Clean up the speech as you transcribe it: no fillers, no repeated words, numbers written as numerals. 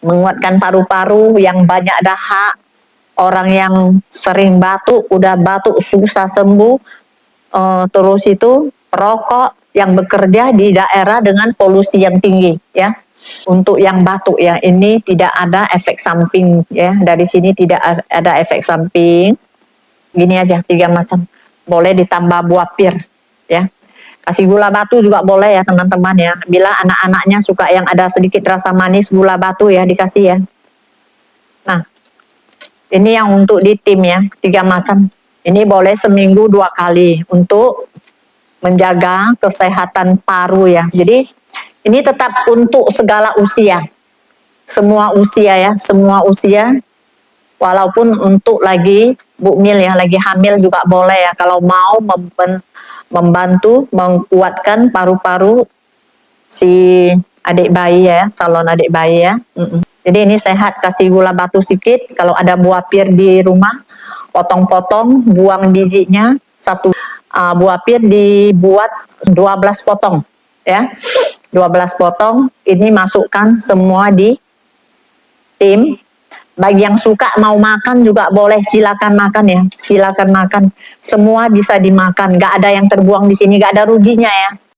menguatkan paru-paru yang banyak dahak, orang yang sering batuk, udah batuk susah sembuh, terus itu perokok yang bekerja di daerah dengan polusi yang tinggi ya. Untuk yang batuk ya, ini tidak ada efek samping ya, dari sini tidak ada efek samping. Gini aja 3 macam. Boleh ditambah buah pir ya. Kasih gula batu juga boleh ya teman-teman ya. Bila anak-anaknya suka yang ada sedikit rasa manis, gula batu ya dikasih ya. Nah, ini yang untuk di tim ya, 3 macam. Ini boleh seminggu 2 kali untuk menjaga kesehatan paru ya. Jadi ini tetap untuk segala usia. Semua usia ya, semua usia. Walaupun untuk lagi bukmil ya, lagi hamil juga boleh ya. Kalau mau membantu menguatkan paru-paru si adik bayi ya, calon adik bayi ya. Jadi ini sehat, kasih gula batu sedikit. Kalau ada buah pir di rumah, potong-potong, buang bijinya. Satu buah pir dibuat 12 potong ya. 12 potong, ini masukkan semua di tim. Bagi yang suka mau makan juga boleh, silakan makan ya, silakan makan. Semua bisa dimakan, nggak ada yang terbuang di sini, nggak ada ruginya ya.